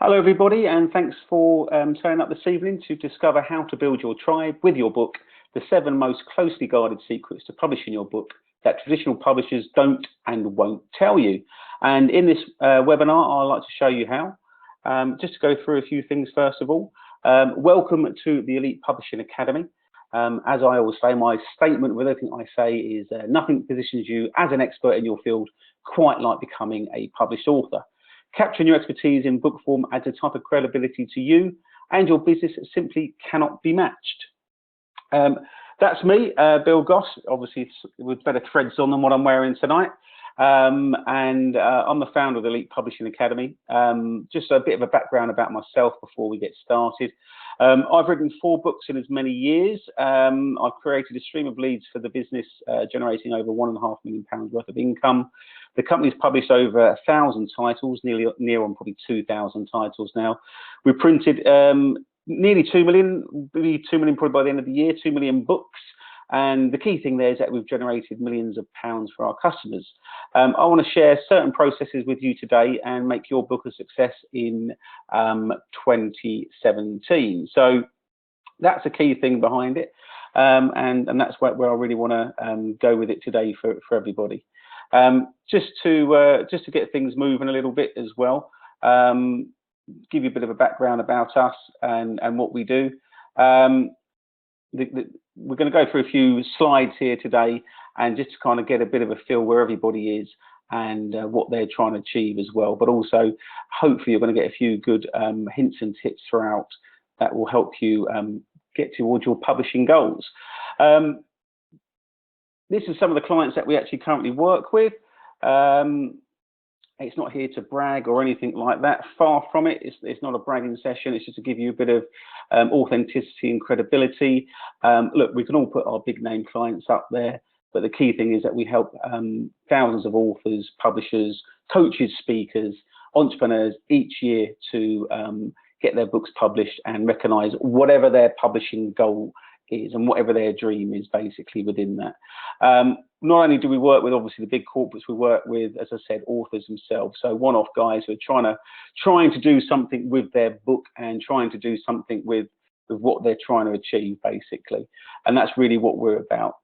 Hello everybody, and thanks for turning up this evening to discover how to build your tribe with your book, The 7 Most Closely Guarded Secrets to Publishing Your Book That Traditional Publishers Don't and Won't Tell You. And in this webinar, I'd like to show you how. Just to go through a few things first of all. Welcome to the Elite Publishing Academy. As I always say, my statement with everything I say is nothing positions you as an expert in your field quite like becoming a published author. Capturing your expertise in book form adds a type of credibility to you and your business that simply cannot be matched. That's me, Bill Goss, obviously with better threads on than what I'm wearing tonight. I'm the founder of the Elite Publishing Academy. Just a bit of a background about myself before we get started. I've written 4 books in as many years. I've created a stream of leads for the business, generating over £1.5 million worth of income. The company's published over 1,000 titles, near on probably 2,000 titles now. We printed nearly 2 million, maybe 2 million probably by the end of the year, 2 million books. And the key thing there is that we've generated millions of pounds for our customers. I want to share certain processes with you today and make your book a success in 2017. So that's a key thing behind it. And that's where I really want to go with it today for everybody. Just to get things moving a little bit as well, give you a bit of a background about us and what we do. We're going to go through a few slides here today and just to kind of get a bit of a feel where everybody is and what they're trying to achieve as well. But also, hopefully, you're going to get a few good hints and tips throughout that will help you get towards your publishing goals. This is some of the clients that we actually currently work with. It's not here to brag or anything like that. Far from it. It's not a bragging session. It's just to give you a bit of authenticity and credibility. Look, we can all put our big name clients up there, but the key thing is that we help thousands of authors, publishers, coaches, speakers, entrepreneurs each year to get their books published and recognize whatever their publishing goal is and whatever their dream is basically within that. Not only do we work with obviously the big corporates, we work with, as I said, authors themselves. So one-off guys who are trying to do something with their book and trying to do something with what they're trying to achieve basically. And that's really what we're about.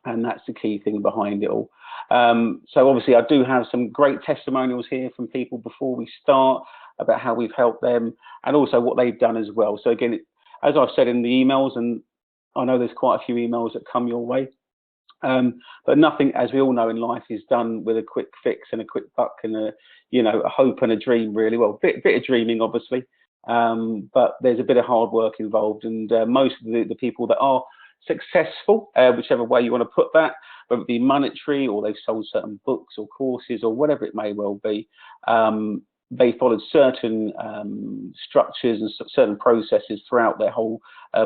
And that's the key thing behind it all. So obviously I do have some great testimonials here from people before we start about how we've helped them and also what they've done as well. So again, as I've said in the emails, and I know there's quite a few emails that come your way, but nothing, as we all know in life, is done with a quick fix and a quick buck and a hope and a dream really. Well, bit of dreaming obviously, but there's a bit of hard work involved, and most of the people that are successful, whichever way you want to put that, whether it be monetary or they've sold certain books or courses or whatever it may well be, they followed certain structures and certain processes throughout their whole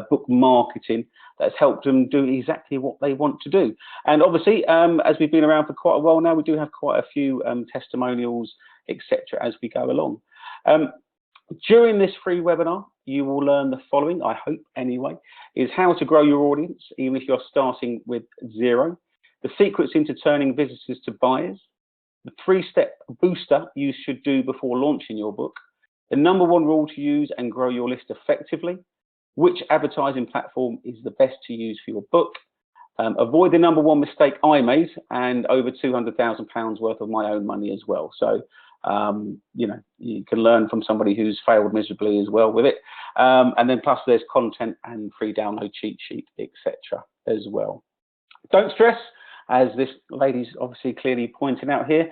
book marketing that's helped them do exactly what they want to do. And obviously, as we've been around for quite a while now, we do have quite a few testimonials, etc. as we go along. During this free webinar, you will learn the following, I hope anyway, is how to grow your audience, even if you're starting with 0, the secrets into turning visitors to buyers, the 3-step booster you should do before launching your book, the #1 rule to use and grow your list effectively, which advertising platform is the best to use for your book, avoid the #1 mistake I made, and over £200,000 worth of my own money as well. So, you can learn from somebody who's failed miserably as well with it. And then plus there's content and free download cheat sheet, etc. as well. Don't stress. As this lady's obviously clearly pointing out here,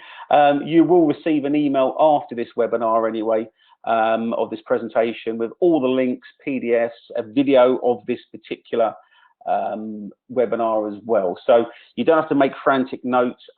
you will receive an email after this webinar anyway, of this presentation with all the links, PDFs, a video of this particular webinar as well. So you don't have to make frantic notes.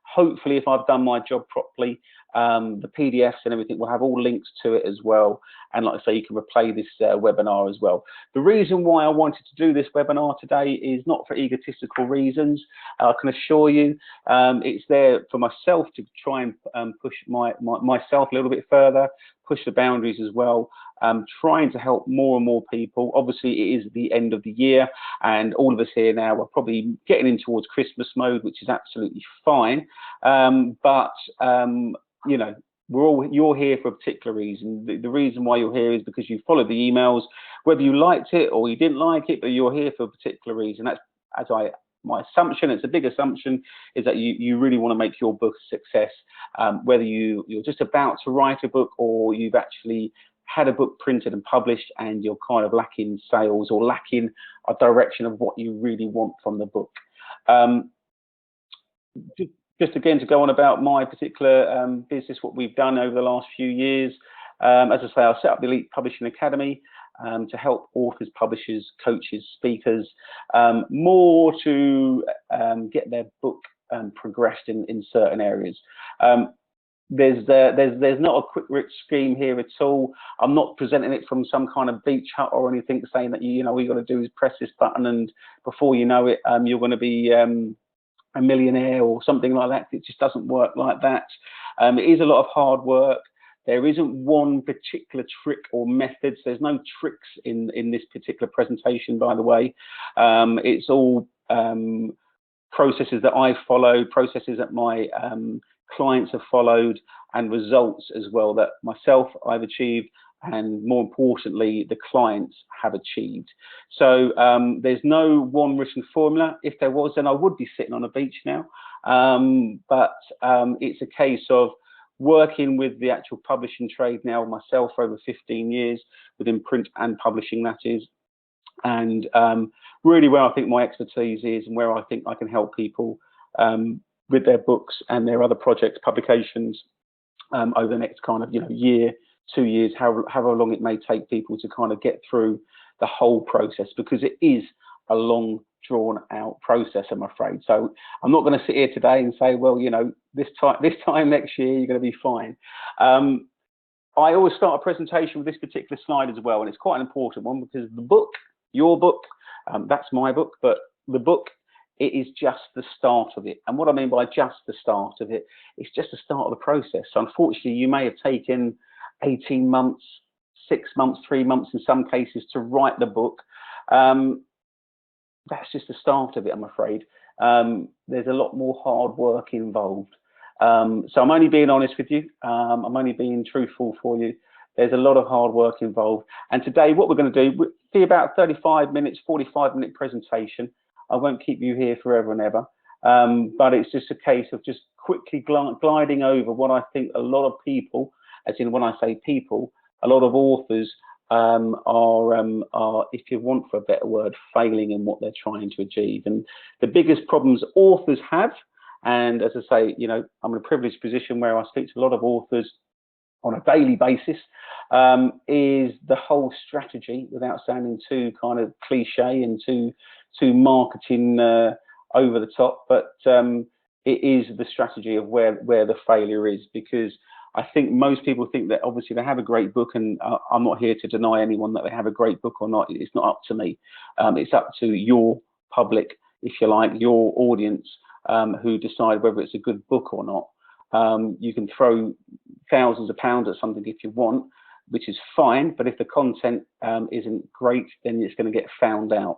Hopefully, if I've done my job properly, the PDFs and everything will have all links to it as well. And like I say, you can replay this webinar as well. The reason why I wanted to do this webinar today is not for egotistical reasons. I can assure you, it's there for myself to try and push myself a little bit further, push the boundaries as well, trying to help more and more people. Obviously, it is the end of the year, and all of us here now are probably getting in towards Christmas mode, which is absolutely fine. But you're here for a particular reason. The reason why you're here is because you followed the emails, whether you liked it or you didn't like it, but you're here for a particular reason. That's my assumption. It's a big assumption, is that you really want to make your book a success, whether you're just about to write a book or you've actually had a book printed and published and you're kind of lacking sales or lacking a direction of what you really want from the book. Just again to go on about my particular business, what we've done over the last few years. As I say, I set up the Elite Publishing Academy to help authors, publishers, coaches, speakers more to get their book progressed in certain areas. There's not a quick rich scheme here at all. I'm not presenting it from some kind of beach hut or anything, saying that all you got to do is press this button and before you know it, you're going to be a millionaire or something like that. It just doesn't work like that. It is a lot of hard work. There isn't one particular trick or methods. There's no tricks in this particular presentation, by the way. It's all processes that I follow, processes that my clients have followed, and results as well that myself I've achieved, and more importantly, the clients have achieved. So there's no one written formula. If there was, then I would be sitting on a beach now. But it's a case of working with the actual publishing trade now myself for over 15 years, within print and publishing, that is. And really where I think my expertise is and where I think I can help people with their books and their other projects, publications, over the next kind of year, 2 years, however long it may take people to kind of get through the whole process, because it is a long drawn out process, I'm afraid. So I'm not going to sit here today and say, well, this time next year you're going to be fine. I always start a presentation with this particular slide as well, and it's quite an important one, because the book, your book, that's my book, but the book, it is just the start of it. And what I mean by just the start of it, it's just the start of the process. So unfortunately, you may have taken 18 months, 6 months, 3 months in some cases to write the book. That's just the start of it, I'm afraid. There's a lot more hard work involved. So I'm only being honest with you. I'm only being truthful for you. There's a lot of hard work involved. And today what we're going to do will be about 35 minutes, 45-minute presentation. I won't keep you here forever and ever. But it's just a case of just quickly gliding over what I think a lot of people, as in when I say people, a lot of authors are, if you want for a better word, failing in what they're trying to achieve. And the biggest problems authors have, and as I say, I'm in a privileged position where I speak to a lot of authors on a daily basis, is the whole strategy, without sounding too kind of cliche and too marketing over the top, but it is the strategy of where the failure is. Because I think most people think that obviously they have a great book, and I'm not here to deny anyone that they have a great book or not. It's not up to me. It's up to your public, if you like, your audience, who decide whether it's a good book or not. You can throw thousands of pounds at something if you want, which is fine, but if the content isn't great, then it's going to get found out.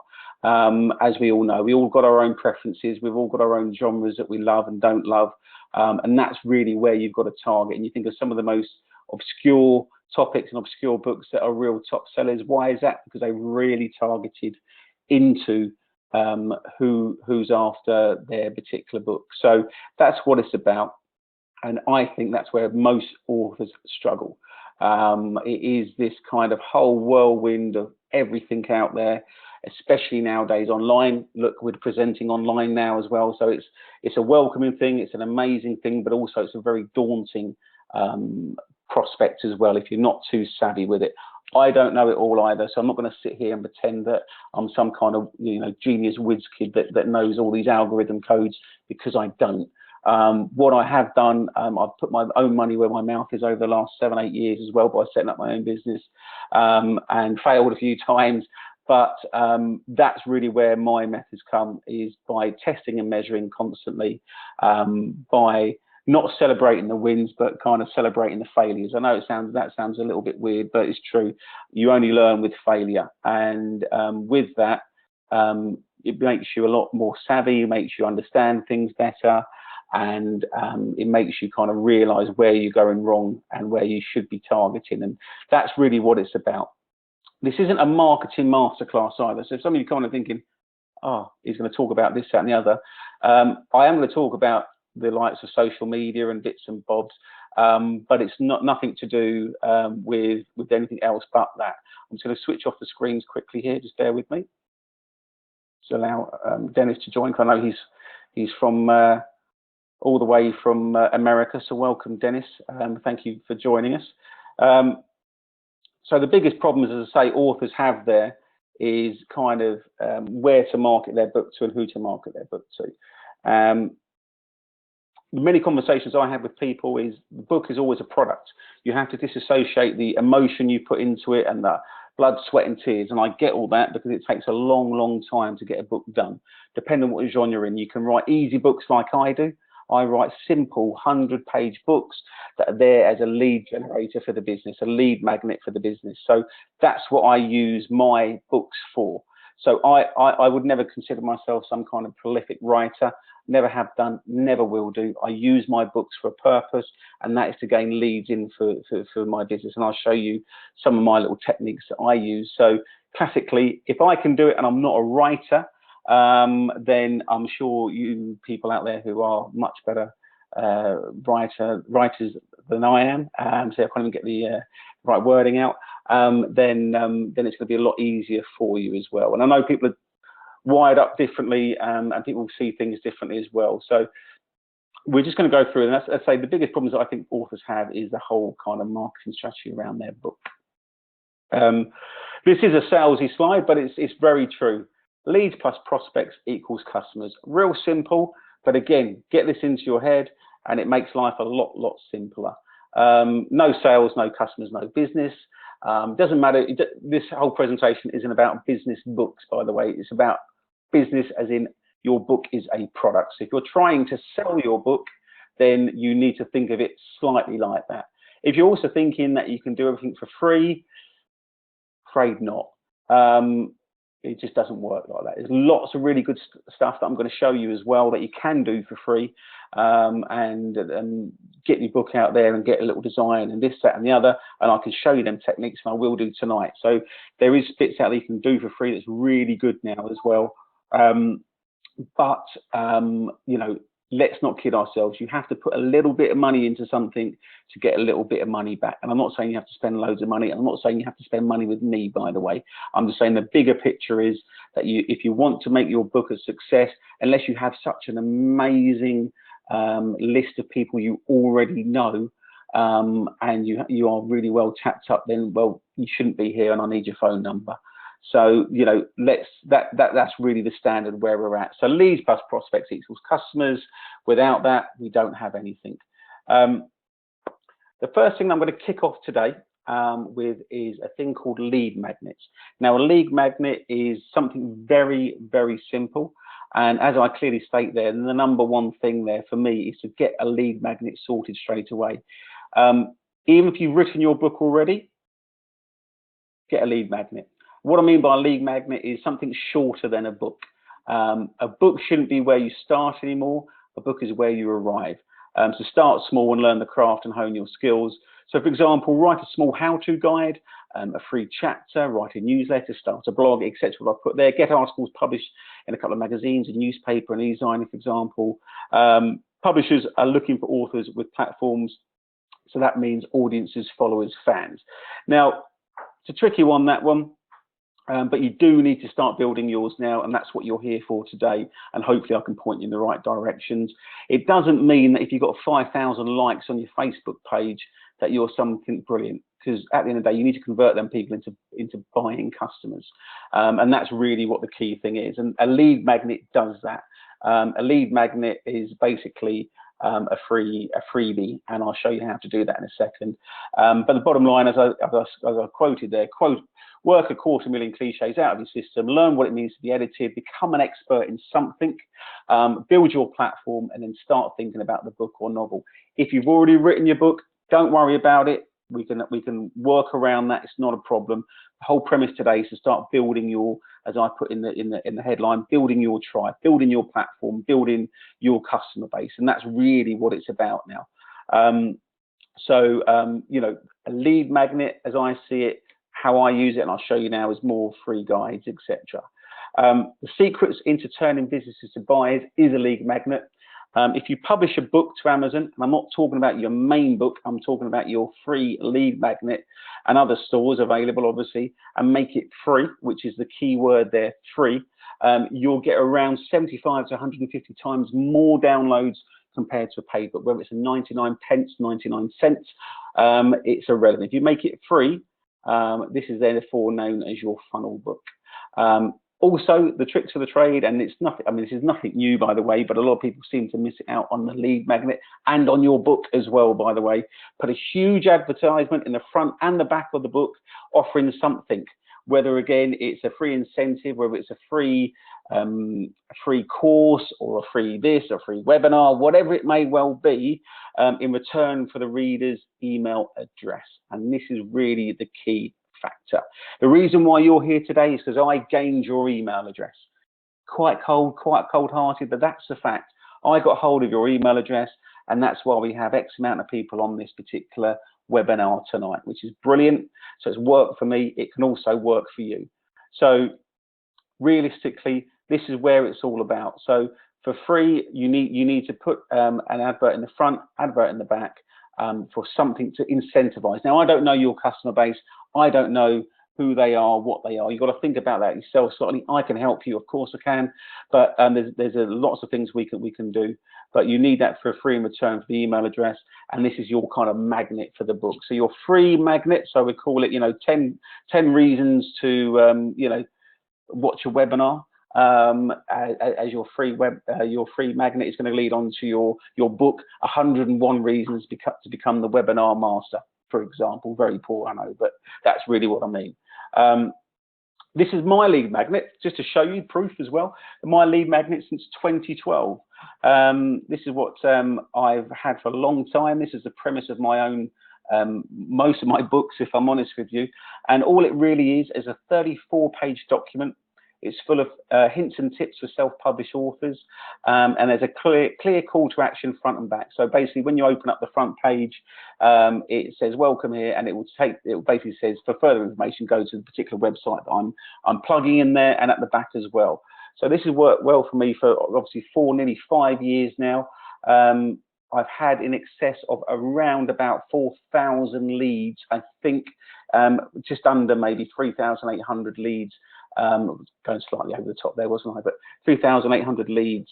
As we all know, we all got our own preferences, we've all got our own genres that we love and don't love, and that's really where you've got to target. And you think of some of the most obscure topics and obscure books that are real top sellers. Why is that? Because they really targeted into who's after their particular book. So that's what it's about. And I think that's where most authors struggle. It is this kind of whole whirlwind of everything out there, especially nowadays online. Look, we're presenting online now as well. So it's a welcoming thing. It's an amazing thing, but also it's a very daunting prospect as well if you're not too savvy with it. I don't know it all either, so I'm not going to sit here and pretend that I'm some kind of genius whiz kid that knows all these algorithm codes, because I don't. What I have done, I've put my own money where my mouth is over the last 7-8 years as well, by setting up my own business, and failed a few times. But that's really where my methods come, is by testing and measuring constantly, by not celebrating the wins, but kind of celebrating the failures. I know that sounds a little bit weird, but it's true. You only learn with failure, and with that, it makes you a lot more savvy. It makes you understand things better. and it makes you kind of realize where you're going wrong and where you should be targeting. And that's really what it's about. This isn't a marketing masterclass either. So if some of you kind of thinking, oh, he's going to talk about this, that, and the other, I am going to talk about the likes of social media and bits and bobs, but it's nothing to do with anything else but that. I'm just going to switch off the screens quickly here. Just bear with me. Just allow Dennis to join. I know he's from all the way from America. So welcome, Dennis. Thank you for joining us. So the biggest problems, as I say, authors have there is kind of where to market their book to and who to market their book to. Many conversations I have with people is the book is always a product. You have to disassociate the emotion you put into it and the blood, sweat and tears. And I get all that because it takes a long, long time to get a book done. Depending on what genre you're in, you can write easy books like I do. I write simple 100-page books that are there as a lead generator for the business, a lead magnet for the business. So that's what I use my books for. So I would never consider myself some kind of prolific writer, never have done, never will do. I use my books for a purpose, and that is to gain leads in for my business. And I'll show you some of my little techniques that I use. So classically, if I can do it and I'm not a writer, then I'm sure you people out there who are much better writers than I am, so I can't even get the right wording out, then it's going to be a lot easier for you as well. And I know people are wired up differently, and people see things differently as well. So we're just going to go through, and I'd say the biggest problems that I think authors have is the whole kind of marketing strategy around their book. This is a salesy slide, but it's very true. Leads plus prospects equals customers. Real simple, but again, get this into your head and it makes life a lot simpler. No sales, no customers, no business. Doesn't matter. This whole presentation isn't about business books, by the way. It's about business as in your book is a product. So if you're trying to sell your book, then you need to think of it slightly like that. If you're also thinking that you can do everything for free, afraid not. It just doesn't work like that. There's lots of really good stuff that I'm going to show you as well that you can do for free, and get your book out there and get a little design and this, that, and the other. And I can show you them techniques, and I will do tonight. So there is bits out there you can do for free that's really good now as well. But you know, let's not kid ourselves. You have to put a little bit of money into something to get a little bit of money back. And I'm not saying you have to spend loads of money. I'm not saying you have to spend money with me, by the way. I'm just saying the bigger picture is that if you want to make your book a success, unless you have such an amazing list of people you already know, and you are really well tapped up, then, well, you shouldn't be here and I need your phone number. So, you know, that's really the standard where we're at. So leads plus prospects equals customers. Without that, we don't have anything. The first thing I'm going to kick off today with is a thing called lead magnets. Now, a lead magnet is something very, very simple. And as I clearly state there, the number one thing there for me is to get a lead magnet sorted straight away. Even if you've written your book already, get a lead magnet. What I mean by a lead magnet is something shorter than a book. A book shouldn't be where you start anymore. A book is where you arrive. So start small and learn the craft and hone your skills. So for example, write a small how-to guide, a free chapter, write a newsletter, start a blog, etc. What I put there, get articles published in a couple of magazines, a newspaper, an e-zine, for example. Publishers are looking for authors with platforms. So that means audiences, followers, fans. Now, it's a tricky one, that one. But you do need to start building yours now, and that's what you're here for today, and hopefully I can point you in the right directions. It doesn't mean that if you've got 5,000 likes on your Facebook page that you're something brilliant, because at the end of the day you need to convert them people into buying customers, and that's really what the key thing is. And a lead magnet does that. A lead magnet is basically a freebie, and I'll show you how to do that in a second. But the bottom line, as I quoted there, quote, work 250,000 cliches out of your system, learn what it means to be edited, become an expert in something, build your platform, and then start thinking about the book or novel. If you've already written your book, don't worry about it. We can work around that. It's not a problem. The whole premise today is to start building your, as I put in the headline, building your tribe, building your platform, building your customer base, and that's really what it's about now. You know, a lead magnet, as I see it, how I use it, and I'll show you now, is more free guides, etc. The secrets into turning businesses to buyers is a lead magnet. If you publish a book to Amazon, and I'm not talking about your main book, I'm talking about your free lead magnet and other stores available, obviously, and make it free, which is the key word there, free, you'll get around 75 to 150 times more downloads compared to a paid book. Whether it's a 99 pence, 99 cents, it's irrelevant. If you make it free, this is therefore known as your funnel book. Also, the tricks of the trade, and it's nothing, I mean, this is nothing new, by the way, but a lot of people seem to miss it out on the lead magnet and on your book as well, by the way. Put a huge advertisement in the front and the back of the book offering something, whether, again, it's a free incentive, whether it's a free course or a free this, or free webinar, whatever it may well be, in return for the reader's email address. And this is really the key factor. The reason why you're here today is because I gained your email address. Quite cold-hearted, but that's the fact. I got hold of your email address, and that's why we have X amount of people on this particular webinar tonight, which is brilliant. So it's worked for me. It can also work for you. So realistically, this is where it's all about. So for free, you need to put an advert in the front, advert in the back, for something to incentivize. Now, I don't know your customer base. I don't know who they are, what they are. You've got to think about that yourself slightly. I can help you, of course I can, but there's lots of things we can do. But you need that for free in return for the email address, and this is your kind of magnet for the book. So your free magnet, so we call it, you know, 10 reasons to you know, watch a webinar. As your free magnet is going to lead on to your book, 101 reasons to become the webinar master, for example. Very poor, I know, but that's really what I mean. This is my lead magnet, just to show you proof as well. My lead magnet since 2012. This is what I've had for a long time. This is the premise of my own, most of my books, if I'm honest with you. And all it really is a 34-page document. It's full of hints and tips for self-published authors, and there's a clear call to action front and back. So basically, when you open up the front page, it says "Welcome here," and it basically says, for further information, go to the particular website that I'm plugging in there, and at the back as well. So this has worked well for me for obviously nearly 5 years now. I've had in excess of around about 4,000 leads, I think, just under maybe 3,800 leads. Going slightly over the top there, wasn't I? But 3,800 leads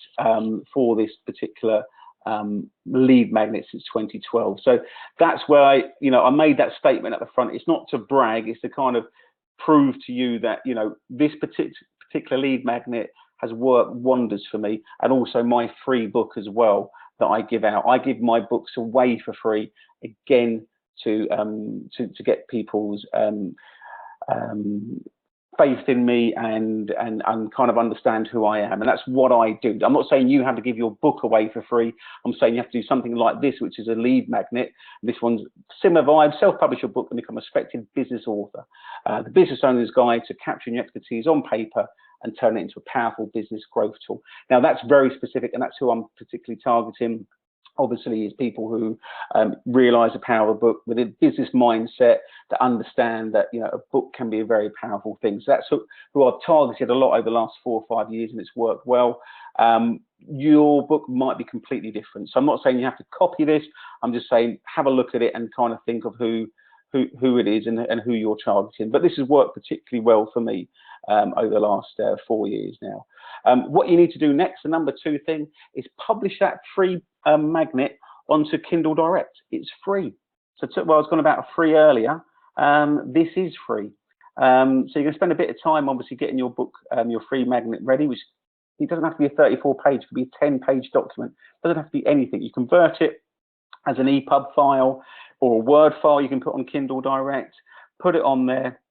for this particular lead magnet since 2012. So that's where I made that statement at the front. It's not to brag, it's to kind of prove to you that, you know, this particular lead magnet has worked wonders for me, and also my free book as well that I give out. I give my books away for free, again, to get people's faith in me and kind of understand who I am, and that's what I do. I'm not saying you have to give your book away for free. I'm saying you have to do something like this, which is a lead magnet. This one's similar vibe: self-publish your book and become a respected business author. The Business Owner's Guide to Capturing Your Expertise on Paper and Turn it into a powerful business growth tool. Now that's very specific, and that's who I'm particularly targeting. Obviously, is people who realize the power of a book with a business mindset, that understand that, you know, a book can be a very powerful thing. So that's who I've targeted a lot over the last 4 or 5 years, and it's worked well. Your book might be completely different. So I'm not saying you have to copy this. I'm just saying have a look at it and kind of think of who it is and who you're targeting. But this has worked particularly well for me over the last 4 years now. What you need to do next, the number 2 thing, is publish that free magnet onto Kindle Direct. It's free. So I was going about free earlier. This is free. So you're going to spend a bit of time, obviously, getting your book, your free magnet ready, which it doesn't have to be a 34-page, it could be a 10-page document. It doesn't have to be anything. You convert it as an EPUB file or a Word file you can put on Kindle Direct, put it on there,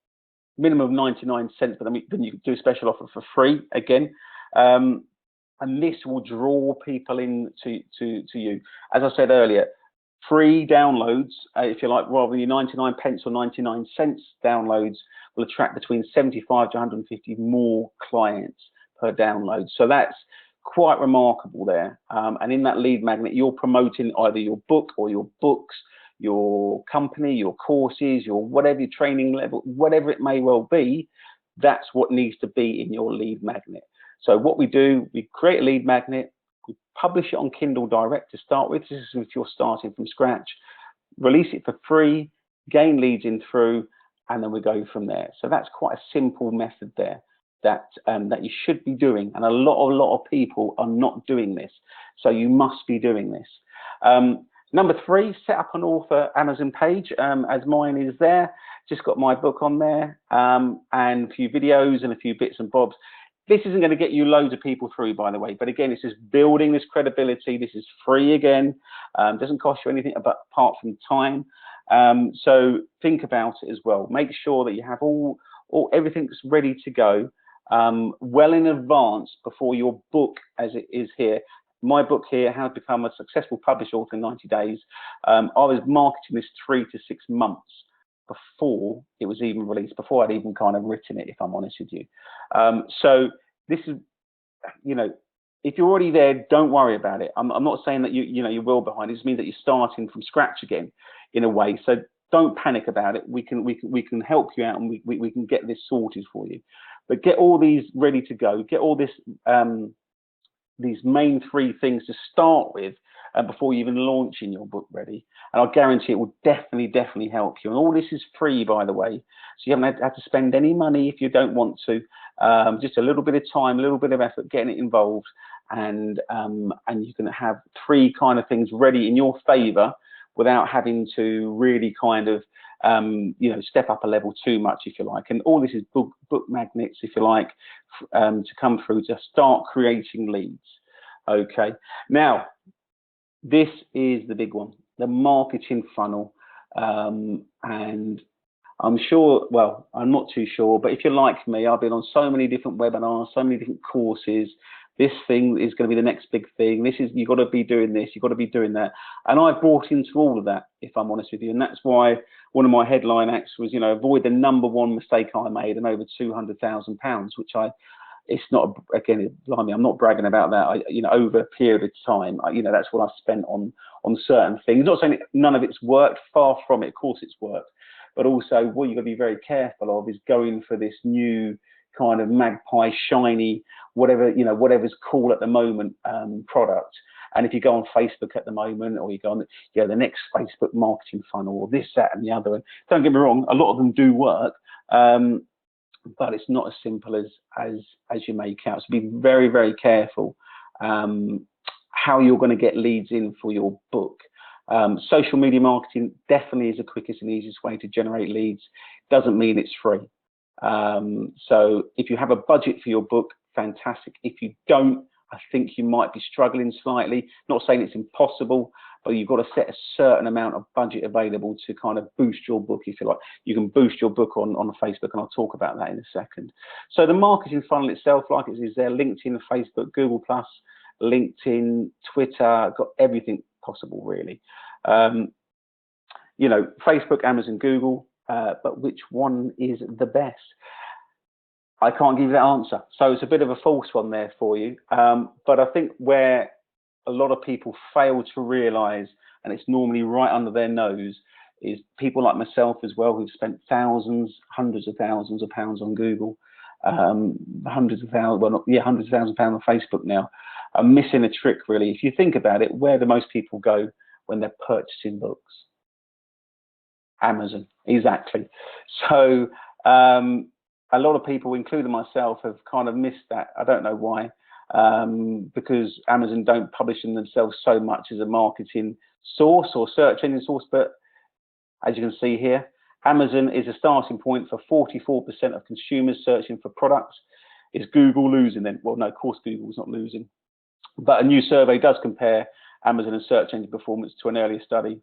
minimum of 99 cents, but then you can do a special offer for free again. And this will draw people in to you. As I said earlier, Free downloads, if you like, rather than your 99 pence or 99 cents downloads, will attract between 75 to 150 more clients per download. So that's quite remarkable there. And in that lead magnet, you're promoting either your book or your books, your company, your courses, your whatever, your training level, whatever it may well be. That's what needs to be in your lead magnet. So what we do, we create a lead magnet, we publish it on Kindle Direct to start with. This is if you're starting from scratch. Release it for free, gain leads in through, and then we go from there. So that's quite a simple method there that you should be doing. And a lot of people are not doing this. So you must be doing this. Number 3, set up an author Amazon page, as mine is there. Just got my book on there, and a few videos and a few bits and bobs. This isn't going to get you loads of people through, by the way, but again, it's just building this credibility. This is free again, doesn't cost you anything apart from time. So think about it as well. Make sure that you have everything's ready to go well in advance before your book, as it is here. My book here, How to Become a Successful Published Author in 90 Days. I was marketing this 3 to 6 months before it was even released, before I'd even kind of written it, if I'm honest with you. So this is, you know, if you're already there, don't worry about it. I'm not saying that you're well behind. It just means that you're starting from scratch again, in a way. So don't panic about it. We can help you out, and we can get this sorted for you. But get all these ready to go. Get all this these main 3 things to start with before you even launching your book ready. And I guarantee it will definitely help you. And all this is free, by the way. So you haven't had to spend any money if you don't want to. Just a little bit of time, a little bit of effort, getting it involved. And you can have 3 kind of things ready in your favor without having to really kind of, step up a level too much, if you like. And all this is book magnets, if you like, to come through to start creating leads. Okay. Now, this is the big one, the marketing funnel. And I'm sure, well, I'm not too sure, but if you're like me, I've been on so many different webinars, so many different courses. This thing is going to be the next big thing. This is, you've got to be doing this, you've got to be doing that. And I bought into all of that, if I'm honest with you. And that's why one of my headline acts was, avoid the #1 mistake I made and over £200,000, which it's not, again, blimey, I'm not bragging about that. Over a period of time, that's what I've spent on certain things. Not saying none of it's worked, far from it. Of course it's worked. But also what you've got to be very careful of is going for this new kind of magpie, shiny, whatever's cool at the moment product. And if you go on Facebook at the moment, or you go on the next Facebook marketing funnel, or this, that, and the other, and don't get me wrong, a lot of them do work, but it's not as simple as you make out. So be very, very careful how you're going to get leads in for your book. Social media marketing definitely is the quickest and easiest way to generate leads. Doesn't mean it's free. So if you have a budget for your book, fantastic. If you don't, I think you might be struggling slightly. Not saying it's impossible, but you've got to set a certain amount of budget available to kind of boost your book, if you like. You can boost your book on Facebook, and I'll talk about that in a second. So the marketing funnel itself, like it is there, LinkedIn, Facebook, Google+, LinkedIn, Twitter, got everything possible, really. Facebook, Amazon, Google, but which one is the best? I can't give you that answer. So it's a bit of a false one there for you. But I think where a lot of people fail to realize, and it's normally right under their nose, is people like myself as well, who've spent thousands, hundreds of thousands of pounds on Google, hundreds of thousands of pounds on Facebook now, are missing a trick, really. If you think about it, where do most people go when they're purchasing books? Amazon, exactly. So a lot of people, including myself, have kind of missed that. I don't know why, because Amazon don't publish them themselves so much as a marketing source or search engine source. But as you can see here, Amazon is a starting point for 44% of consumers searching for products. Is Google losing then? Well, no, of course Google's not losing. But a new survey does compare Amazon and search engine performance to an earlier study.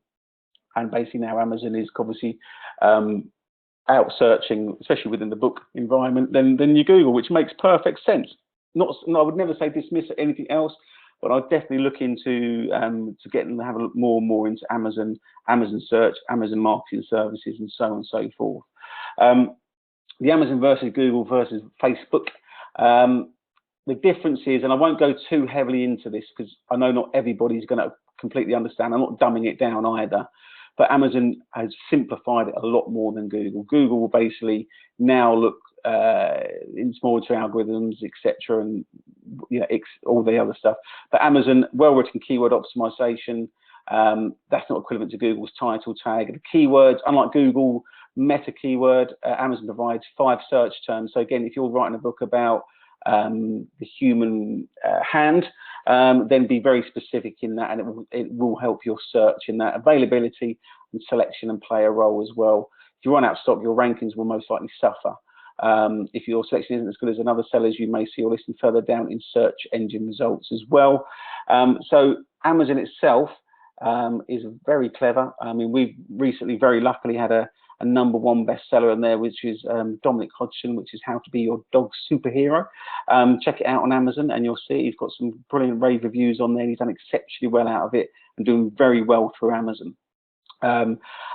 And basically now Amazon is obviously out searching, especially within the book environment, than your Google, which makes perfect sense. I would never say dismiss anything else, but I'd definitely look into to get them to have a look more and more into Amazon, Amazon search, Amazon marketing services, and so on and so forth. The Amazon versus Google versus Facebook. The difference is, and I won't go too heavily into this because I know not everybody's going to completely understand. I'm not dumbing it down either. But Amazon has simplified it a lot more than Google. Google will basically now look into monitoring algorithms, etc., and all the other stuff. But Amazon, well-written keyword optimization, that's not equivalent to Google's title tag. The keywords, unlike Google, meta keyword, Amazon provides 5 search terms. So again, if you're writing a book about the human hand, then be very specific in that, and it will help your search in that. Availability and selection and play a role as well. If you run out of stock, your rankings will most likely suffer. If your selection isn't as good as another seller's, you may see your listing further down in search engine results as well. So Amazon itself is very clever. I mean, we've recently very luckily had a #1 bestseller in there, which is Dominic Hodgson, which is How to Be Your Dog's Superhero. Check it out on Amazon and you'll see he's got some brilliant rave reviews on there. He's done exceptionally well out of it and doing very well through Amazon.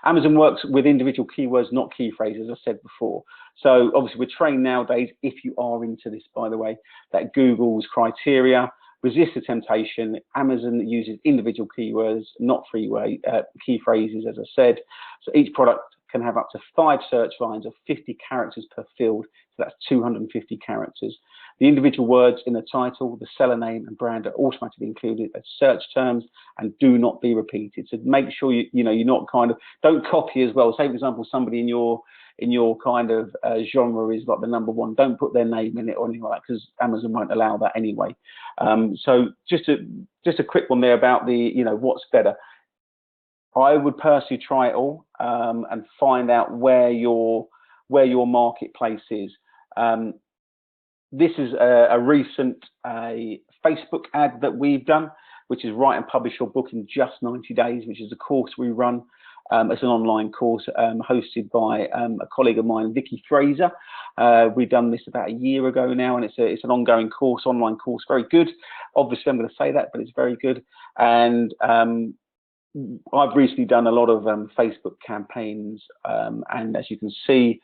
Amazon works with individual keywords, not key phrases, as I said before. So obviously we're trained nowadays, if you are into this, by the way, that Google's criteria. Resist the temptation. Amazon uses individual keywords, not key phrases, as I said. So each product can have up to 5 search lines of 50 characters per field. So that's 250 characters. The individual words in the title, the seller name and brand are automatically included as search terms and do not be repeated. So make sure you're not don't copy as well. Say for example, somebody in your kind of genre is like the #1. Don't put their name in it or anything like that, because Amazon won't allow that anyway. So just a quick one there about the what's better. I would personally try it all and find out where your marketplace is. This is a recent Facebook ad that we've done, which is Write and Publish Your Book in Just 90 Days, which is a course we run. It's an online course hosted by a colleague of mine, Vicky Fraser. We've done this about a year ago now, and it's an ongoing course, online course, very good. Obviously, I'm going to say that, but it's very good. And I've recently done a lot of Facebook campaigns, and as you can see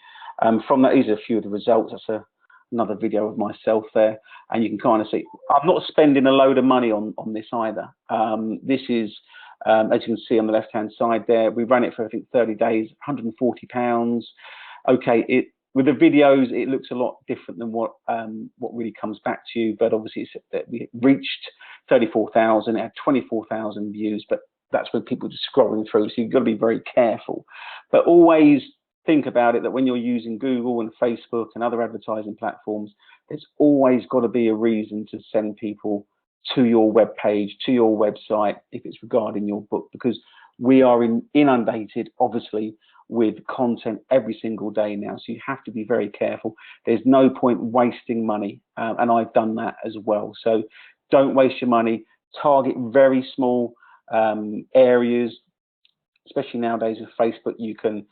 from that, these are a few of the results. That's another video of myself there, and you can kind of see I'm not spending a load of money on this either. This is, as you can see on the left-hand side there, we ran it for I think 30 days, £140. Okay, with the videos, it looks a lot different than what really comes back to you, but obviously we reached 34,000, it had 24,000 views, but that's when people are just scrolling through, so you've got to be very careful. But always think about it that when you're using Google and Facebook and other advertising platforms, there's always got to be a reason to send people to your web page, to your website, if it's regarding your book, because we are inundated, obviously, with content every single day now, so you have to be very careful. There's no point wasting money, and I've done that as well. So don't waste your money. Target very small areas, especially nowadays with Facebook. You can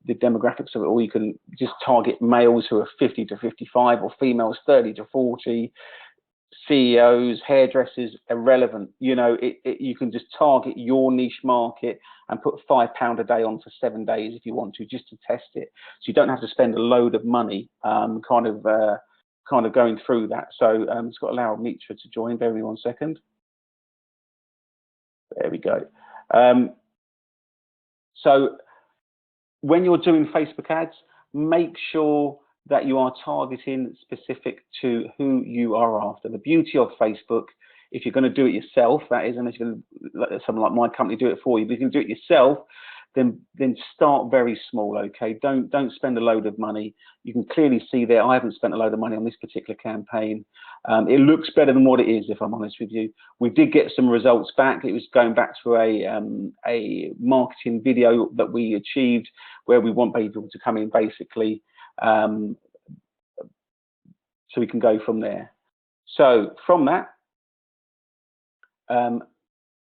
the demographics of it, or you can just target males who are 50 to 55 or females 30 to 40, CEOs, hairdressers, irrelevant. You can just target your niche market and put £5 a day on for 7 days if you want to, just to test it. So you don't have to spend a load of money kind of going through that. So it's got to allow Mitra to join. Bear with me 1 second. There we go. So when you're doing Facebook ads, make sure that you are targeting specific to who you are after. The beauty of Facebook, if you're going to do it yourself, that is, unless you're going to let someone like my company do it for you, but if you can do it yourself, then start very small, okay? Don't spend a load of money. You can clearly see there, I haven't spent a load of money on this particular campaign. It looks better than what it is, if I'm honest with you. We did get some results back. It was going back to a marketing video that we achieved where we want people to come in basically, so we can go from there. So from that,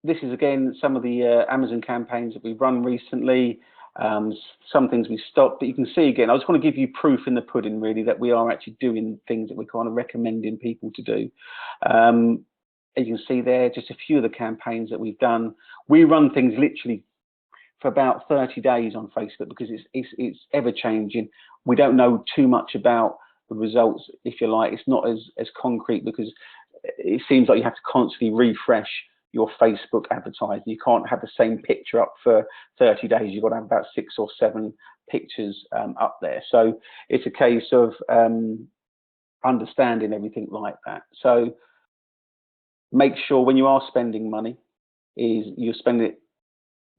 this is again some of the Amazon campaigns that we've run recently. Some things we stopped, but you can see again, I just want to give you proof in the pudding really that we are actually doing things that we're kind of recommending people to do. as you can see there, just a few of the campaigns that we've done. We run things literally for about 30 days on Facebook because it's ever changing. We don't know too much about the results, if you like. It's not as concrete because it seems like you have to constantly refresh your Facebook advertising. You can't have the same picture up for 30 days. You've got to have about 6 or 7 pictures up there. So it's a case of understanding everything like that. So make sure when you are spending money is you spend it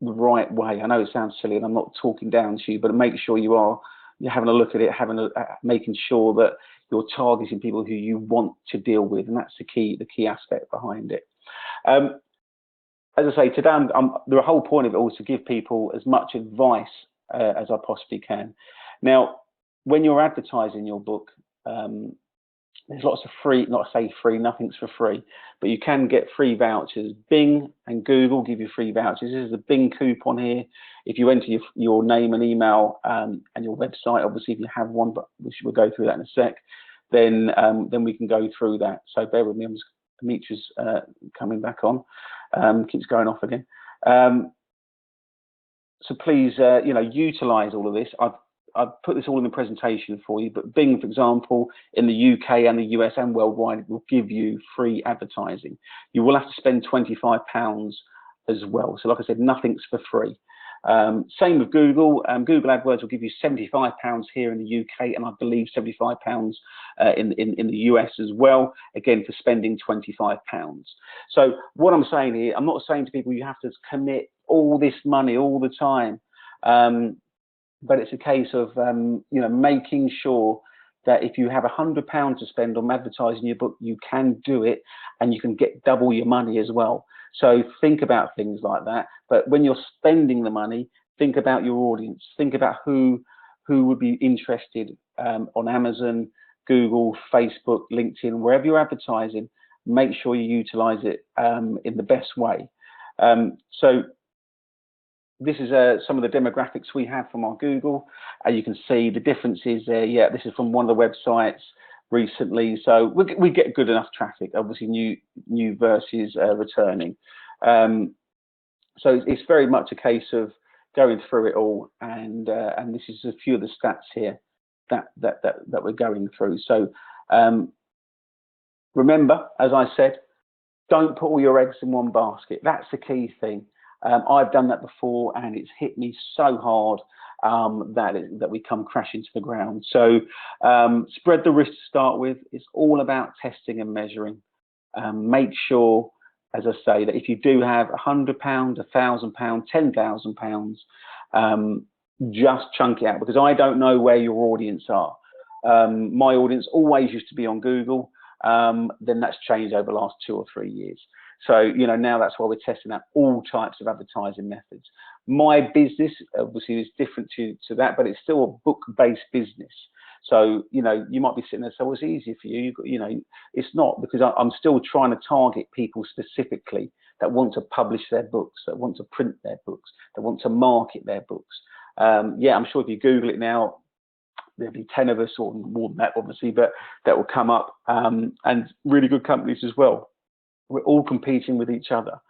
the right way. I know it sounds silly and I'm not talking down to you, but make sure you're having a look at it, making sure that you're targeting people who you want to deal with, and that's the key aspect behind it. As I say, today the whole point of it all is to give people as much advice as I possibly can. Now, when you're advertising your book, there's lots of free, not to say free, nothing's for free, but you can get free vouchers. Bing and Google give you free vouchers. This is a Bing coupon here. If you enter your name and email and your website, obviously if you have one, but we'll go through that in a sec, then we can go through that. So bear with me, Dimitri's coming back on, keeps going off again. So please, utilize all of this. I've put this all in the presentation for you, but Bing, for example, in the UK and the US and worldwide, will give you free advertising. You will have to spend £25 as well. So like I said, nothing's for free. Same with Google. Google AdWords will give you £75 here in the UK, and I believe £75 in the US as well, again, for spending £25. So what I'm saying here, I'm not saying to people you have to commit all this money all the time. But it's a case of making sure that if you have £100 to spend on advertising your book, you can do it, and you can get double your money as well. So think about things like that. But when you're spending the money, think about your audience. Think about who would be interested on Amazon, Google, Facebook, LinkedIn, wherever you're advertising. Make sure you utilize it in the best way. So this is some of the demographics we have from our Google. You can see the differences there. Yeah, this is from one of the websites recently. So we get good enough traffic, obviously new versus returning. So it's very much a case of going through it all, and this is a few of the stats here that we're going through. So remember, as I said, don't put all your eggs in one basket. That's the key thing. I've done that before, and it's hit me so hard that we come crashing to the ground. So spread the risk to start with. It's all about testing and measuring. Make sure, as I say, that if you do have £100, £1,000, £10,000, just chunk it out, because I don't know where your audience are. My audience always used to be on Google. Then that's changed over the last 2 or 3 years. So, now that's why we're testing out all types of advertising methods. My business, obviously, is different to that, but it's still a book-based business. So, you might be sitting there, so it's easier for you. It's not, because I'm still trying to target people specifically that want to publish their books, that want to print their books, that want to market their books. Yeah, I'm sure if you Google it now, there'll be 10 of us, or more than that, obviously, but that will come up, and really good companies as well. We're all competing with each other.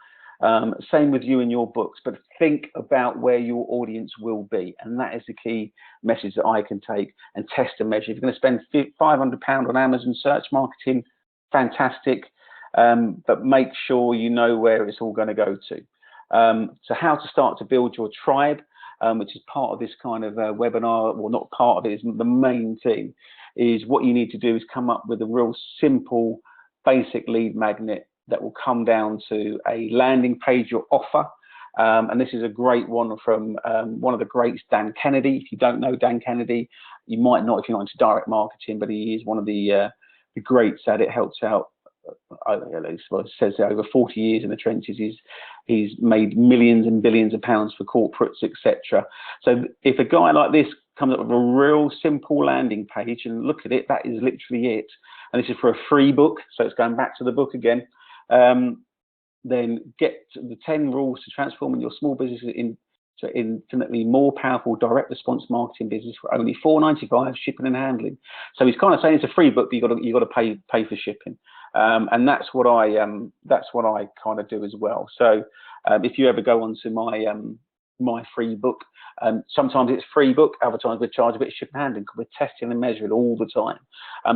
Same with you and your books, but think about where your audience will be, and that is the key message that I can take, and test and measure. If you're going to spend £500 on Amazon search marketing, fantastic, but make sure you know where it's all going to go to. So how to start to build your tribe, which is part of this kind of webinar, well, not part of it, is the main thing, is what you need to do is come up with a real simple, basic lead magnet that will come down to a landing page or offer. And this is a great one from one of the greats, Dan Kennedy. If you don't know Dan Kennedy, you might not if you're not into direct marketing, but he is one of the greats at it. Helps out, it says over 40 years in the trenches. He's made millions and billions of pounds for corporates, etc. So if a guy like this comes up with a real simple landing page, and look at it, that is literally it. And this is for a free book, so it's going back to the book again. Then get the 10 rules to transforming your small business So infinitely more powerful direct response marketing business for only $4.95 shipping and handling. So he's kind of saying it's a free book, but you got to pay for shipping, and that's what I kind of do as well. So if you ever go onto my free book, sometimes it's free book, other times we charge a bit of shipping and handling because we're testing and measuring all the time.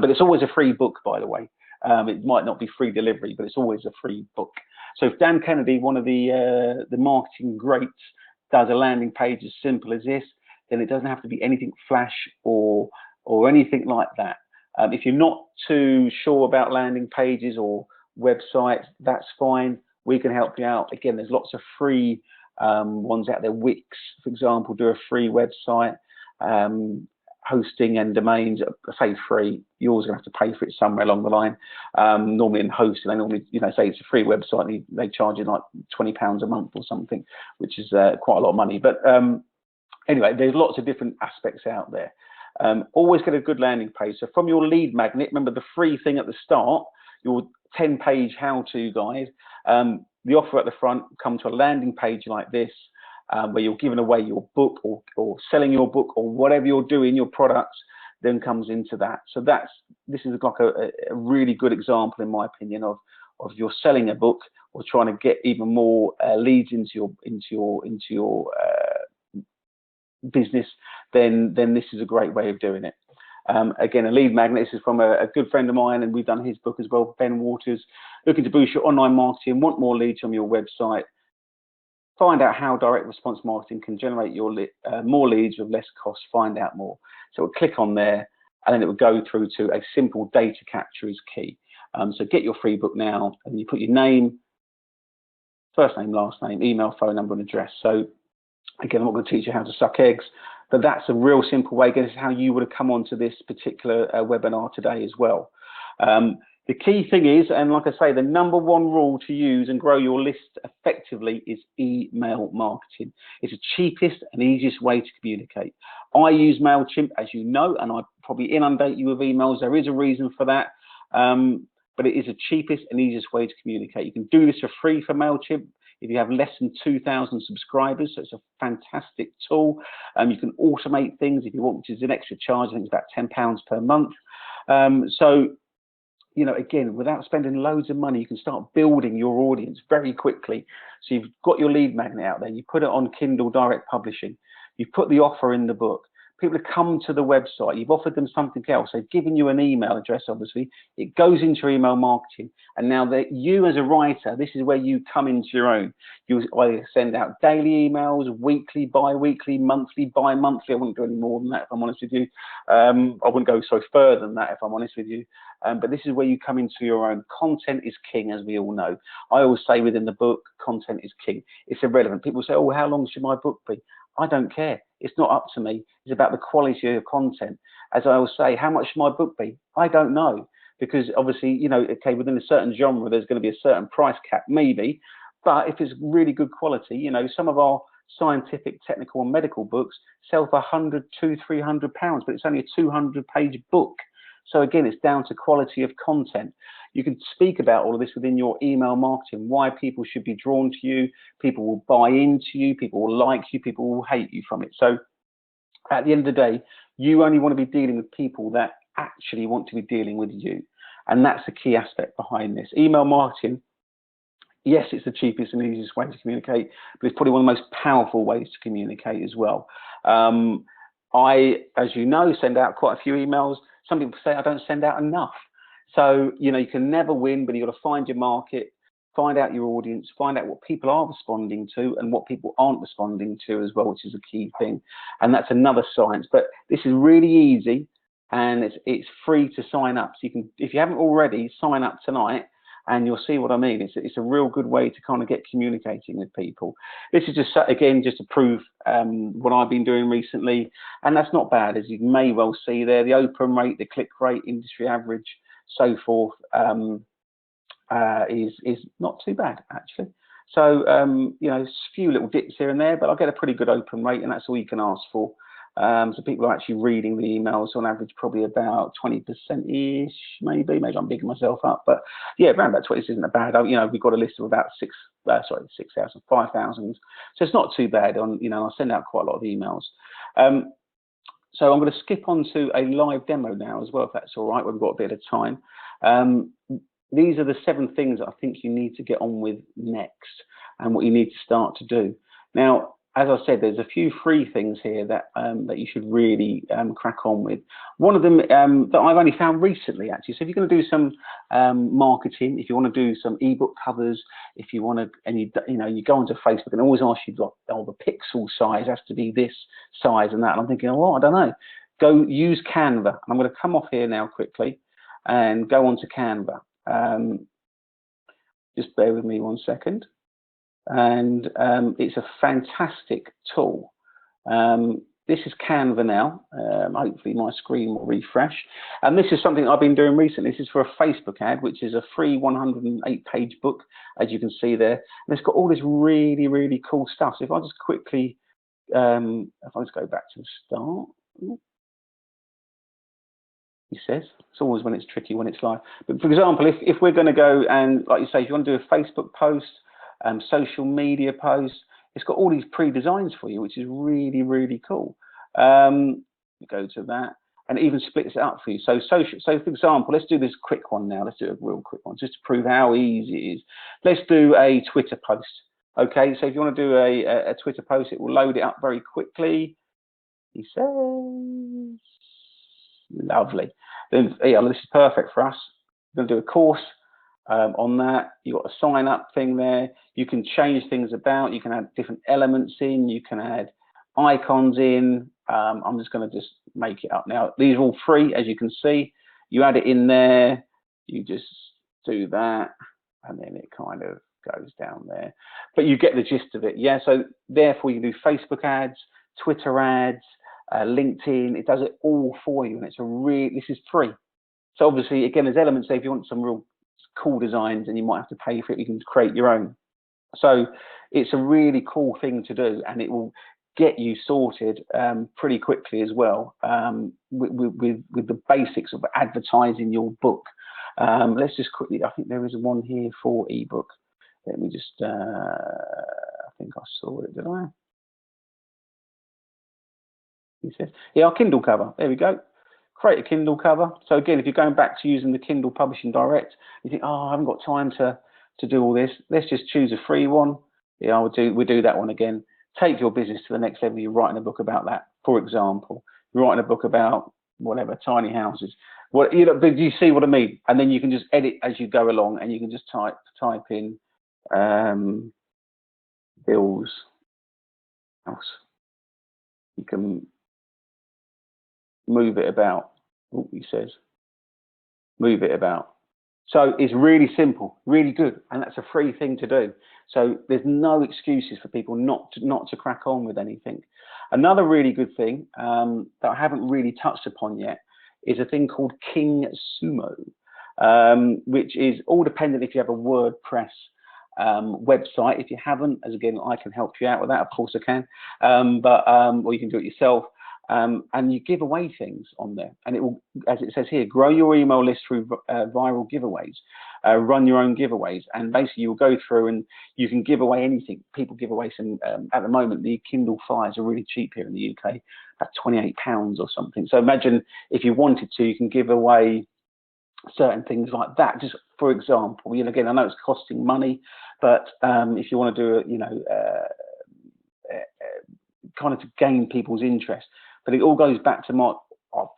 But it's always a free book, by the way. It might not be free delivery, but it's always a free book. So if Dan Kennedy, one of the marketing greats, does a landing page as simple as this, then it doesn't have to be anything flash or anything like that. If you're not too sure about landing pages or websites, that's fine. We can help you out. Again, there's lots of free ones out there. Wix, for example, do a free website. Hosting and domains, I say free, you're always going to have to pay for it somewhere along the line. Normally in hosting, they normally, say it's a free website, they charge you like £20 a month or something, which is quite a lot of money. But anyway, there's lots of different aspects out there. Always get a good landing page. So from your lead magnet, remember the free thing at the start, your 10-page how-to guide, the offer at the front, come to a landing page like this, where you're giving away your book or selling your book or whatever you're doing, your products, then comes into that. So this is like a really good example, in my opinion, of you're selling a book or trying to get even more leads into your business. Then this is a great way of doing it. Again, a lead magnet. This is from a good friend of mine, and we've done his book as well, Ben Waters. Looking to boost your online marketing, want more leads from your website. Find out how direct response marketing can generate your more leads with less cost. Find out more. So we'll click on there, and then it will go through to a simple data capture is key. So get your free book now, and you put your name, first name, last name, email, phone number, and address. So again, I'm not going to teach you how to suck eggs, but that's a real simple way. Again, this is how you would have come onto this particular webinar today as well. The key thing is, and like I say, the number one rule to use and grow your list effectively is email marketing. It's the cheapest and easiest way to communicate. I use MailChimp, as you know, and I probably inundate you with emails. There is a reason for that, but it is the cheapest and easiest way to communicate. You can do this for free for MailChimp if you have less than 2,000 subscribers, so it's a fantastic tool. You can automate things if you want, which is an extra charge. I think it's about £10 per month. Again, without spending loads of money, you can start building your audience very quickly. So you've got your lead magnet out there, you put it on Kindle Direct Publishing, you put the offer in the book, people have come to the website, you've offered them something else, they've given you an email address, obviously, it goes into your email marketing, and now that you as a writer, this is where you come into your own. You either send out daily emails, weekly, bi-weekly, monthly, bi-monthly. I wouldn't do any more than that, if I'm honest with you. I wouldn't go so further than that, if I'm honest with you. But this is where you come into your own. Content is king, as we all know. I always say within the book, content is king. It's irrelevant. People say, oh, how long should my book be? I don't care. It's not up to me. It's about the quality of your content. As I always say, how much should my book be? I don't know. Because obviously, okay, within a certain genre, there's going to be a certain price cap, maybe. But if it's really good quality, some of our scientific, technical, and medical books sell for £100, £200, £300, but it's only a 200-page book. So again, it's down to quality of content. You can speak about all of this within your email marketing, why people should be drawn to you, people will buy into you, people will like you, people will hate you from it. So at the end of the day, you only want to be dealing with people that actually want to be dealing with you. And that's the key aspect behind this. Email marketing, yes, it's the cheapest and easiest way to communicate, but it's probably one of the most powerful ways to communicate as well. I, as you know, send out quite a few emails. Some people say I don't send out enough. So, you can never win, but you've got to find your market, find out your audience, find out what people are responding to and what people aren't responding to as well, which is a key thing. And that's another science. But this is really easy, and it's free to sign up. So you can, if you haven't already, sign up tonight, and you'll see what I mean. It's a real good way to kind of get communicating with people. This is just, again, just to prove what I've been doing recently, and that's not bad, as you may well see there. The open rate, the click rate, industry average, so forth, is not too bad, actually. So, a few little dips here and there, but I get a pretty good open rate, and that's all you can ask for. So people are actually reading the emails on average, probably about 20%-ish, maybe I'm bigging myself up, but yeah, around about 20 isn't bad. You know, we've got a list of about 6,000, 5,000. So it's not too bad on, you know, I send out quite a lot of emails. So I'm going to skip on to a live demo now as well, if that's all right. We've got a bit of time. These are the 7 things that I think you need to get on with next and what you need to start to do. Now, as I said, there's a few free things here that that you should really crack on with. One of them that I've only found recently, actually. So if you're going to do some marketing, if you want to do some ebook covers, if you want to, and you know, you go onto Facebook and always ask you, like, oh, the pixel size has to be this size and that. And I'm thinking, oh, I don't know. Go use Canva. And I'm going to come off here now quickly and go onto Canva. Just bear with me 1 second. And it's a fantastic tool. This is Canva now. Hopefully my screen will refresh. And this is something I've been doing recently. This is for a Facebook ad, which is a free 108-page book, as you can see there. And it's got all this really, really cool stuff. So if I just quickly, if I just go back to the start. He says, it's always when it's tricky, when it's live. But for example, if we're going to go and, like you say, if you want to do a Facebook post, social media posts, it's got all these pre-designs for you, which is really, really cool. Go to that, and it even splits it up for you. So for example, let's do this quick one now. Let's do a real quick one, just to prove how easy it is. Let's do a Twitter post. Okay, so if you want to do a Twitter post, it will load it up very quickly. He says, lovely. Then, yeah, this is perfect for us. We're going to do a course on that. You've got a sign up thing there. You can change things about. You can add different elements in. You can add icons in. I'm just going to just make it up now. These are all free, as you can see. You add it in there. You just do that, and then it kind of goes down there. But you get the gist of it, yeah? So therefore, you do Facebook ads, Twitter ads, LinkedIn. It does it all for you, and it's this is free. So obviously, again, there's elements there. If you want some real cool designs, and you might have to pay for it, you can create your own. So it's a really cool thing to do, and it will get you sorted pretty quickly as well, with the basics of advertising your book. Let's just quickly, I think there is one here for ebook. Let me just, I think I saw it, did I? He says, yeah, our Kindle cover, there we go. Create a Kindle cover. So again, if you're going back to using the Kindle Publishing Direct, you think, oh, I haven't got time to do all this. Let's just choose a free one. Yeah, we'll do that one again. Take your business to the next level. You're writing a book about that, for example. You're writing a book about whatever, tiny houses. What, you know, but you see what I mean? And then you can just edit as you go along, and you can just type in Bill's house. You can move it about. Oh, he says, move it about. So it's really simple, really good, and that's a free thing to do. So there's no excuses for people not to crack on with anything. Another really good thing that I haven't really touched upon yet is a thing called King Sumo, which is all dependent if you have a WordPress website. If you haven't, as again, I can help you out with that. Of course I can, or you can do it yourself. And you give away things on there, and it will, as it says here, grow your email list through viral giveaways, run your own giveaways, and basically you'll go through and you can give away anything. People give away some, at the moment, the Kindle Fires are really cheap here in the UK, about £28 or something. So imagine if you wanted to, you can give away certain things like that. Just for example, you know, again, I know it's costing money, but if you want to do it, you know, kind of to gain people's interest. But it all goes back to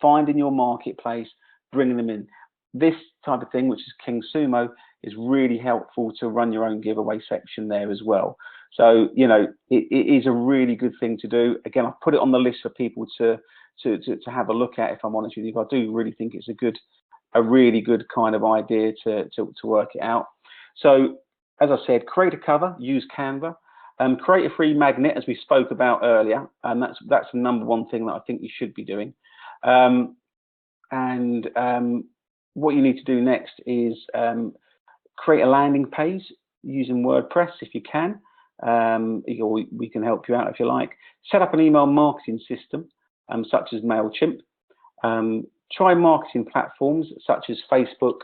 finding your marketplace, bringing them in. This type of thing, which is King Sumo, is really helpful to run your own giveaway section there as well. So, you know, it is a really good thing to do. Again, I've put it on the list for people to have a look at, if I'm honest with you. I do really think it's a really good kind of idea to work it out. So, as I said, create a cover, use Canva. Create a free magnet, as we spoke about earlier, and that's the number one thing that I think you should be doing. What you need to do next is create a landing page using WordPress if you can. We can help you out if you like. Set up an email marketing system. such as MailChimp. Try marketing platforms such as Facebook,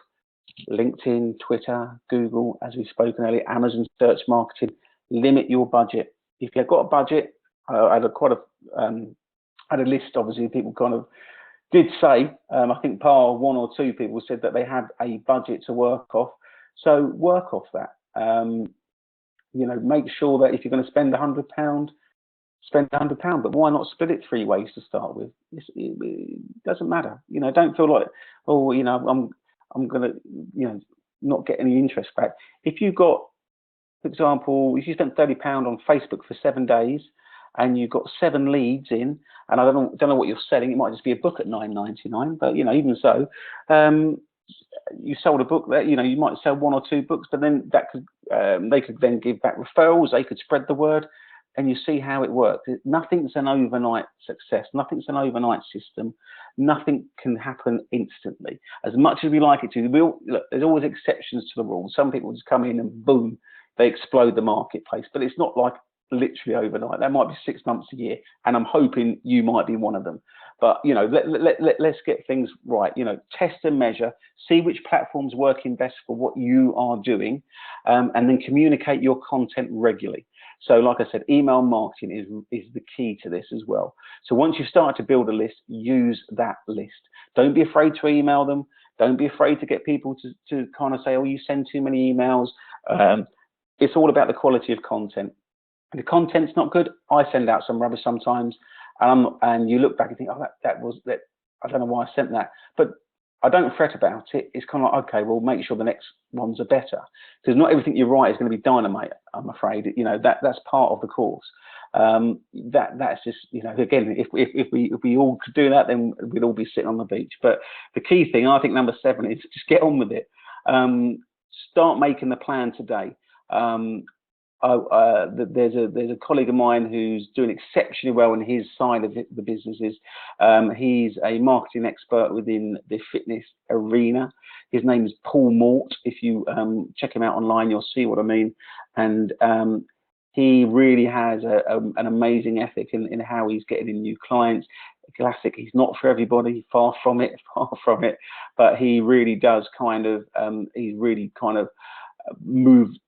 LinkedIn, Twitter, Google, as we've spoken earlier, Amazon search marketing. Limit your budget. If you've got a budget, I had a list, obviously, people kind of did say, I think one or two people said that they had a budget to work off. So work off that. You know, make sure that if you're going to spend £100, spend £100, but why not split it 3 ways to start with? It doesn't matter. You know, don't feel like, oh, you know, I'm going to, you know, not get any interest back. If you've got, for example, if you spent £30 on Facebook for 7 days and you've got 7 leads in, and I don't know what you're selling, it might just be a book at £9.99, but, you know, even so, you sold a book that, you know, you might sell 1 or 2 books, but then that could, they could then give back referrals, they could spread the word, and you see how it works. Nothing's an overnight success. Nothing's an overnight system. Nothing can happen instantly. As much as we like it to, look, there's always exceptions to the rule. Some people just come in and boom, they explode the marketplace. But it's not like literally overnight. That might be 6 months, a year, and I'm hoping you might be one of them. But, you know, let's get things right. You know, test and measure, see which platform's working best for what you are doing, and then communicate your content regularly. So like I said, email marketing is the key to this as well. So once you start to build a list, use that list. Don't be afraid to email them. Don't be afraid to get people to kind of say, oh, you send too many emails. It's all about the quality of content. If the content's not good, I send out some rubbish sometimes, and you look back and think, oh, that was that. I don't know why I sent that, but I don't fret about it. It's kind of like, okay, well, make sure the next ones are better, because not everything you write is going to be dynamite. I'm afraid, you know, that's part of the course. That's just, you know, again, if we all could do that, then we'd all be sitting on the beach. But the key thing, I think, number 7 is just get on with it. Start making the plan today. There's a colleague of mine who's doing exceptionally well in his side of the businesses. He's a marketing expert within the fitness arena. His name is Paul Mort. If you check him out online, you'll see what I mean. And he really has an amazing ethic in how he's getting in new clients. Classic, he's not for everybody, far from it, but he really does kind of, he's really kind of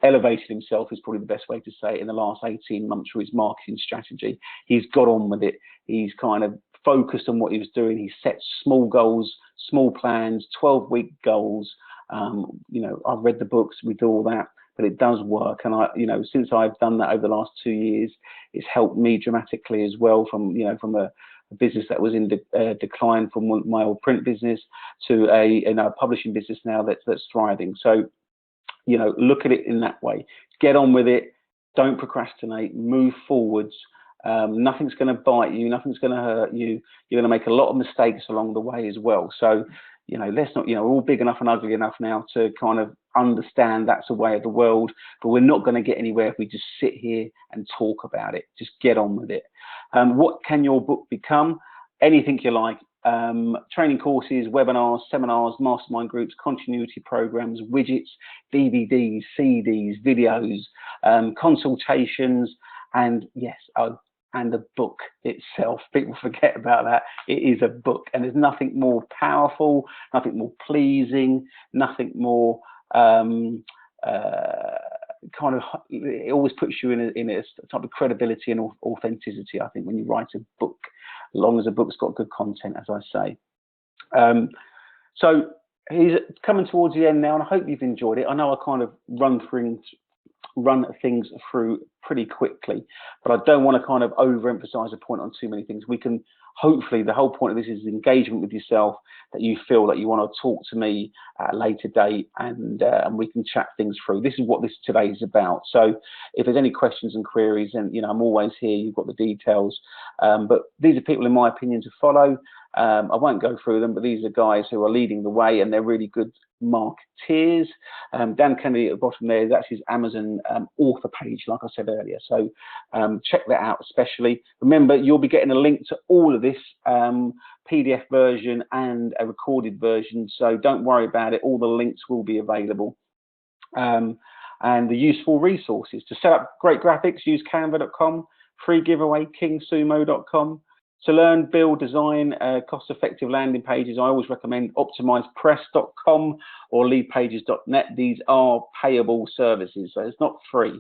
elevated himself, is probably the best way to say it, in the last 18 months through his marketing strategy. He's got on with it. He's kind of focused on what he was doing. He set small goals, small plans, 12-week goals. You know, I've read the books, we do all that, but it does work. And you know, since I've done that over the last 2 years, it's helped me dramatically as well, from, you know, from a business that was in decline from my old print business to a publishing business now that's thriving. So, you know, look at it in that way. Get on with it. Don't procrastinate. Move forwards. Nothing's going to bite you. Nothing's going to hurt you. You're going to make a lot of mistakes along the way as well. So, you know, let's not, you know, we're all big enough and ugly enough now to kind of understand that's the way of the world, but we're not going to get anywhere if we just sit here and talk about it. Just get on with it. What can your book become? Anything you like. Training courses, webinars, seminars, mastermind groups, continuity programs, widgets, DVDs, CDs, videos, consultations, and yes, and the book itself. People forget about that. It is a book, and there's nothing more powerful, nothing more pleasing, nothing more kind of, it always puts you in a type of credibility and authenticity, I think, when you write a book, as long as the book's got good content, as I say. So he's coming towards the end now, and I hope you've enjoyed it. I know I kind of run things through pretty quickly, but I don't want to kind of overemphasize a point on too many things. We can, hopefully, the whole point of this is engagement with yourself, that you feel that you want to talk to me at a later date, and we can chat things through. This is what this today is about. So if there's any questions and queries, then, you know, I'm always here. You've got the details. But these are people, in my opinion, to follow. I won't go through them, but these are guys who are leading the way, and they're really good marketeers. Dan Kennedy at the bottom there is actually his Amazon author page, like I said earlier. So check that out especially. Remember, you'll be getting a link to all of this, PDF version and a recorded version. So don't worry about it. All the links will be available. And the useful resources. To set up great graphics, use canva.com. Free giveaway, kingsumo.com. To learn, build, design cost-effective landing pages, I always recommend optimizepress.com or leadpages.net. These are payable services, so it's not free.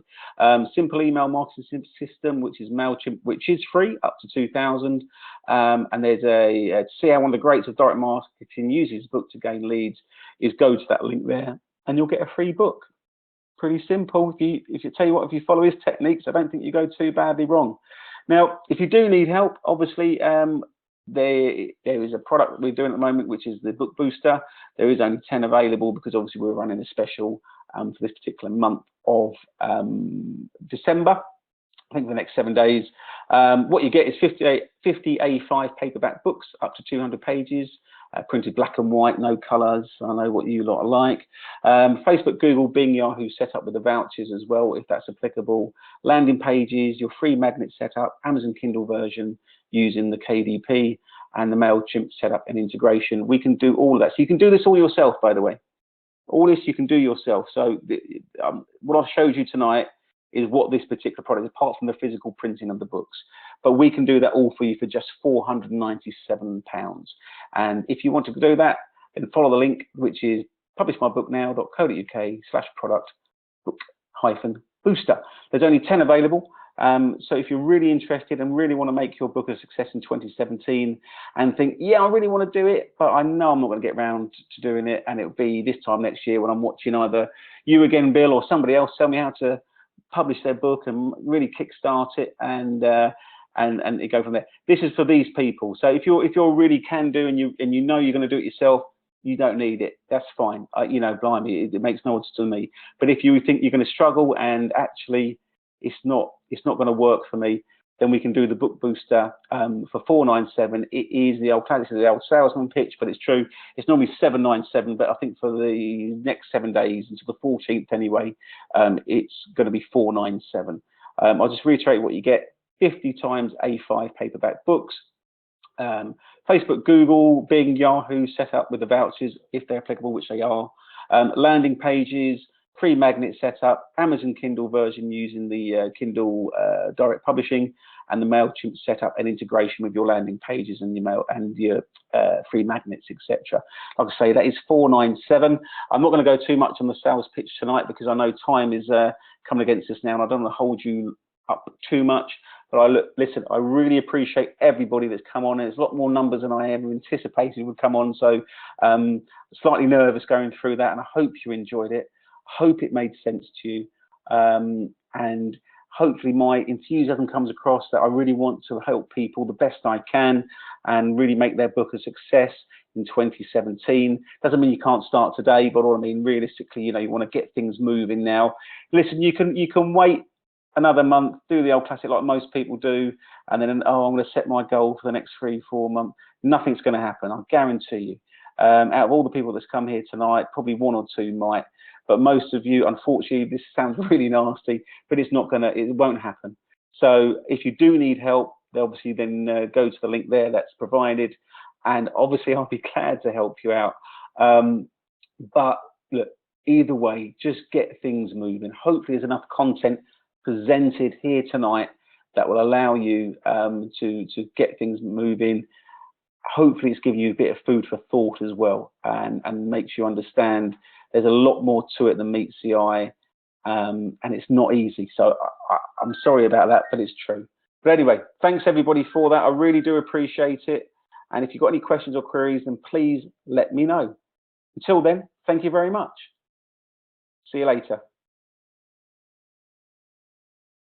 Simple email marketing system, which is MailChimp, which is free, up to 2,000. And there's to see how one of the greats of direct marketing uses his book to gain leads, is go to that link there, and you'll get a free book. Pretty simple. If you tell you what, if you follow his techniques, I don't think you go too badly wrong. Now, if you do need help, obviously there is a product that we're doing at the moment, which is the book booster. There is only 10 available because obviously we're running a special for this particular month of December. I think the next 7 days. What you get is 50 A5 paperback books up to 200 pages, printed black and white, no colours. I know what you lot are like. Facebook, Google, Bing, Yahoo set up with the vouchers as well, if that's applicable. Landing pages, your free magnet setup, Amazon Kindle version using the KDP, and the MailChimp setup and integration. We can do all that. So you can do this all yourself, by the way. All this you can do yourself. So what I've showed you tonight is what this particular product is, apart from the physical printing of the books. But we can do that all for you for just £497. And if you want to do that, then follow the link, which is publishmybooknow.co.uk/product book-booster. There's only 10 available. So if you're really interested and really want to make your book a success in 2017 and think, yeah, I really want to do it, but I know I'm not going to get around to doing it, and it'll be this time next year when I'm watching either you again, Bill, or somebody else tell me how to publish their book and really kickstart it and go from there. This is for these people. So if you're really can do and you know you're going to do it yourself, you don't need it. That's fine. You know, blimey, it makes no odds to me. But if you think you're going to struggle and actually it's not going to work for me, then we can do the book booster for £497. It is the old classic, the old salesman pitch, but it's true. It's normally £797, but I think for the next 7 days until the 14th anyway, it's going to be £497. I'll just reiterate what you get: 50 times A5 paperback books. Facebook, Google, Bing, Yahoo set up with the vouchers if they're applicable, which they are. Landing pages, free magnet setup, Amazon Kindle version using the Kindle direct publishing, and the MailChimp setup and integration with your landing pages and your mail and your free magnets, etc. Like I say, that is £497. I'm not going to go too much on the sales pitch tonight because I know time is coming against us now, and I don't want to hold you up too much. But listen, I really appreciate everybody that's come on. There's a lot more numbers than I ever anticipated would come on, so slightly nervous going through that, and I hope you enjoyed it. Hope it made sense to you, and hopefully my enthusiasm comes across that I really want to help people the best I can and really make their book a success in 2017. Doesn't mean you can't start today, but all I mean, realistically, you know, you want to get things moving now. Listen, you can wait another month, do the old classic like most people do, and then, oh, I'm going to set my goal for the next 3-4 months. Nothing's going to happen, I guarantee you. Out of all the people that's come here tonight, probably 1 or 2 might. But most of you, unfortunately, this sounds really nasty, but it won't happen. So if you do need help, obviously then go to the link there that's provided, and obviously I'll be glad to help you out. But look, either way, just get things moving. Hopefully there's enough content presented here tonight that will allow you to get things moving. Hopefully it's giving you a bit of food for thought as well, and makes you understand there's a lot more to it than meets the eye, and it's not easy. So I'm sorry about that, but it's true. But anyway, thanks everybody for that. I really do appreciate it. And if you've got any questions or queries, then please let me know. Until then, thank you very much. See you later.